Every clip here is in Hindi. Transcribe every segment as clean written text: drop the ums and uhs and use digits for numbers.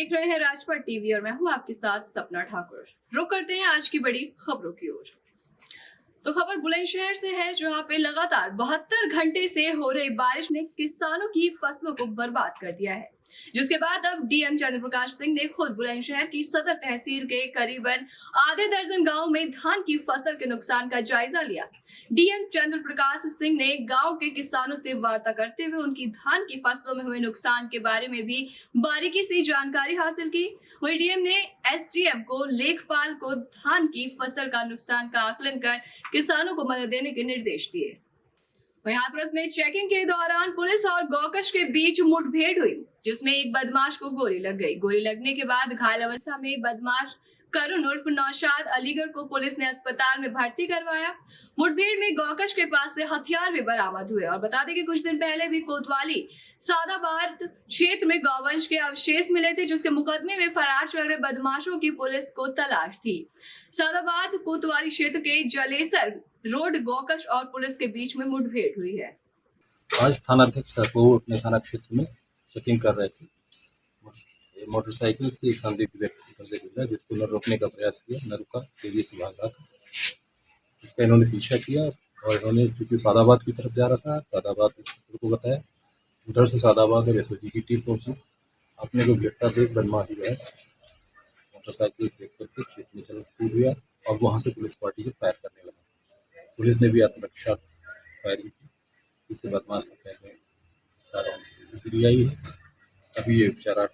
देख रहे हैं राजपट टीवी और मैं हूं आपके साथ सपना ठाकुर। रुक करते हैं आज की बड़ी खबरों की ओर। तो खबर बुलंदशहर से है, जहां पे लगातार 72 घंटे से हो रही बारिश ने किसानों की फसलों को बर्बाद कर दिया है, जिसके बाद अब डीएम चंद्र प्रकाश सिंह ने खुद बुलंदशहर की सदर तहसील के करीबन आधे दर्जन गांव में धान की फसल के नुकसान का जायजा लिया। डीएम चंद्र प्रकाश सिंह ने गांव के किसानों से वार्ता करते हुए उनकी धान की फसलों में हुए नुकसान के बारे में भी बारीकी से जानकारी हासिल की। वहीं डीएम ने एसडीएम को लेखपाल को धान की फसल का नुकसान का आकलन कर किसानों को मदद देने के निर्देश दिए। वहीं हाथरस में चेकिंग के दौरान पुलिस और गौकश के बीच मुठभेड़ हुई, जिसमें एक बदमाश को गोली लग गई। गोली लगने के बाद घायल अवस्था में बदमाश करुण उर्फ नौशाद अलीगढ़ को पुलिस ने अस्पताल में भर्ती करवाया। मुठभेड़ में गौकश के पास से हथियार भी बरामद हुए। और बता दें कि कुछ दिन पहले भी कोतवाली सादाबाद क्षेत्र में गौवंश के अवशेष मिले थे, जिसके मुकदमे में फरार चल रहे बदमाशों की पुलिस को तलाश थी। सादाबाद कोतवाली क्षेत्र के जलेसर रोड गौकश और पुलिस के बीच में मुठभेड़ हुई है। आज थानाध्यक्ष वो अपने थाना क्षेत्र में चेकिंग कर रहे थे। मोटरसाइकिल से एक संदिग्ध व्यक्ति से गुजरा, जिसको न रोकने का प्रयास किया, न रुका, तेजी से भागा। इसका इन्होंने पीछा किया और इन्होंने चूंकि सादाबाद की तरफ जा रहा था, सादाबाद को बताया। उधर से सादाबाद और एसओजी की टीम पहुंची। अपने को गिरता देख बदमाश जो है मोटरसाइकिल देख करके खेत में चल कूद गया और वहाँ से पुलिस पार्टी को फायर करने लगा। पुलिस ने भी आत्मरक्षा फायरिंग की, जिससे बदमाश का आई है। अभी ये उपचार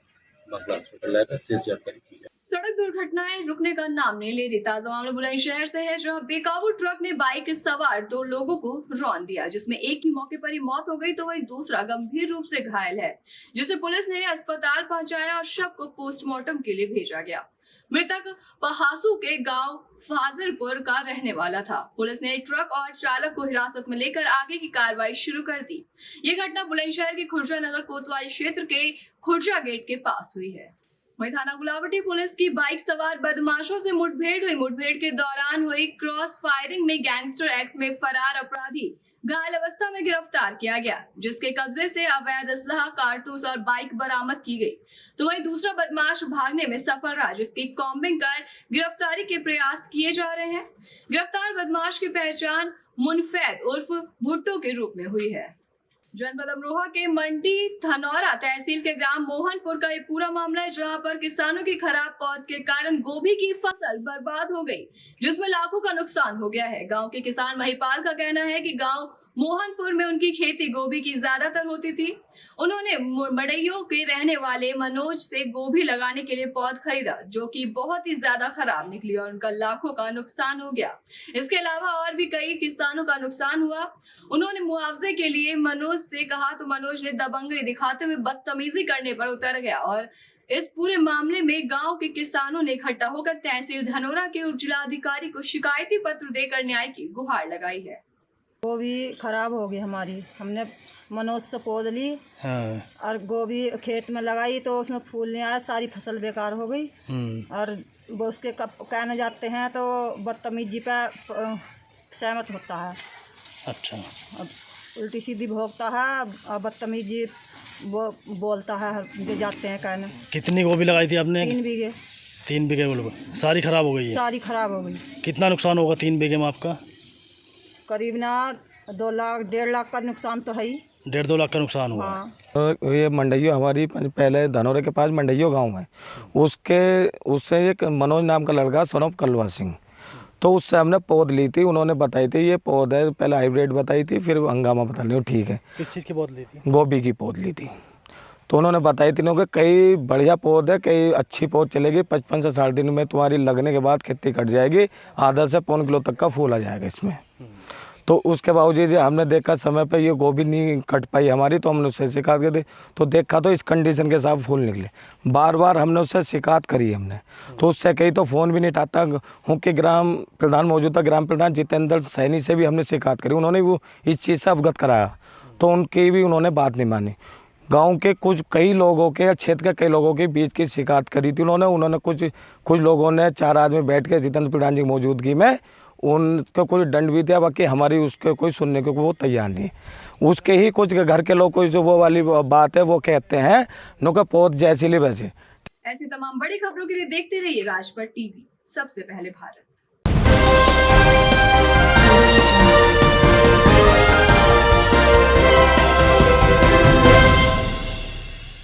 मामला हॉस्पिटल लाया, शेष जानकारी की जाए। सड़क दुर्घटनाएं रुकने का नाम नहीं ले रही। ताजा मामला बुलंदशहर से है, जहां बेकाबू ट्रक ने बाइक सवार 2 लोगों को रौंद दिया, जिसमें एक की मौके पर ही मौत हो गई तो वही दूसरा गंभीर रूप से घायल है, जिसे पुलिस ने अस्पताल पहुंचाया और शव को पोस्टमार्टम के लिए भेजा गया। मृतक पहासू के गांव फाजिलपुर का रहने वाला था। पुलिस ने ट्रक और चालक को हिरासत में लेकर आगे की कार्रवाई शुरू कर दी। ये घटना बुलंदशहर के खुर्जा नगर कोतवाली क्षेत्र के खुर्जा गेट के पास हुई है। वहीं थाना गुलावटी पुलिस की बाइक सवार बदमाशों से मुठभेड़ हुई। मुठभेड़ के दौरान हुई क्रॉस फायरिंग में गैंगस्टर एक्ट में फरार अपराधी घायल अवस्था में गिरफ्तार किया गया, जिसके कब्जे से अवैध असलहा, कारतूस और बाइक बरामद की गई। तो वहीं दूसरा बदमाश भागने में सफल रहा, जिसकी कॉम्बिंग कर गिरफ्तारी के प्रयास किए जा रहे हैं। गिरफ्तार बदमाश की पहचान मुनफैद उर्फ भुट्टो के रूप में हुई है। जनपद अमरोहा के मंडी धनौरा तहसील के ग्राम मोहनपुर का ये पूरा मामला है, जहां पर किसानों की खराब पौध के कारण गोभी की फसल बर्बाद हो गई, जिसमें लाखों का नुकसान हो गया है। गांव के किसान महिपाल का कहना है कि गांव मोहनपुर में उनकी खेती गोभी की ज्यादातर होती थी। उन्होंने मड़ैयों के रहने वाले मनोज से गोभी लगाने के लिए पौध खरीदा, जो कि बहुत ही ज्यादा खराब निकली और उनका लाखों का नुकसान हो गया। इसके अलावा और भी कई किसानों का नुकसान हुआ। उन्होंने मुआवजे के लिए मनोज से कहा तो मनोज ने दबंगई दिखाते हुए बदतमीजी करने पर उतर गया और इस पूरे मामले में गांव के किसानों ने इकट्ठा होकर तहसील धनौरा के उप जिलाधिकारी को शिकायती पत्र देकर न्याय की गुहार लगाई है। गोभी खराब हो गई हमारी। हमने मनोज से पौध ली और गोभी खेत में लगाई तो उसमें फूल नहीं आया, सारी फसल बेकार हो गई। और वो उसके कहने जाते हैं तो बदतमीजी पे सहमत होता है। अच्छा। अब उल्टी सीधी भोगता है और बदतमीजी वो बोलता है जो जाते हैं कहने। कितनी गोभी लगाई थी आपने? 3 बीघे। 3 बीघे गोभी सारी खराब हो गई है? सारी खराब हो गई। कितना नुकसान होगा 3 बीघे में आपका? करीब ना 2 लाख 1.5 लाख का नुकसान तो है ही। 1.5-2 लाख का नुकसान हुआ। हाँ। तो ये मंडैयो हमारी पहले धनौरे के पास मंडैयो गांव है, उससे एक मनोज नाम का लड़का सन ऑफ कलवा सिंह, तो उससे हमने पौध ली थी। उन्होंने बताई थी ये पौध है, पहले हाइब्रिड बताई थी, फिर हंगामा बता ली। ठीक है। किस चीज़ की पौध ली थी? गोभी की पौध ली थी। तो उन्होंने बताई थी कि कई बढ़िया पौध है, कई अच्छी पौध चलेगी, 55 से 60 दिन में तुम्हारी लगने के बाद खेती कट जाएगी, आधा से 1.25 किलो तक का फूल आ जाएगा इसमें। तो उसके बावजूद हमने देखा समय पे ये गोभी नहीं कट पाई हमारी, तो हमने उससे शिकायत की थी। तो देखा तो इस कंडीशन के साथ फूल निकले। बार बार हमने उससे शिकायत करी हमने, तो उससे कहीं तो फ़ोन भी नहीं उठाता हूँ कि ग्राम प्रधान मौजूदा ग्राम प्रधान जितेंद्र सैनी से भी हमने शिकायत करी। उन्होंने वो इस चीज़ से अवगत कराया, तो उनकी भी उन्होंने बात नहीं मानी। गांव के कई लोगों के, क्षेत्र के कई लोगों के बीच की शिकायत करी थी उन्होंने कुछ लोगों ने 4 आदमी बैठ के जितेंद्र प्रधान जी की मौजूदगी में उनको कोई दंड भी दिया, बाकी हमारी उसके कोई सुनने को वो तैयार नहीं। उसके ही कुछ घर के लोग कोई जो वो वाली बात है वो कहते हैं नो का पौध जैसी ली वैसे। ऐसी तमाम बड़ी खबरों के लिए देखते रहिए राजपट टीवी, सबसे पहले भारत।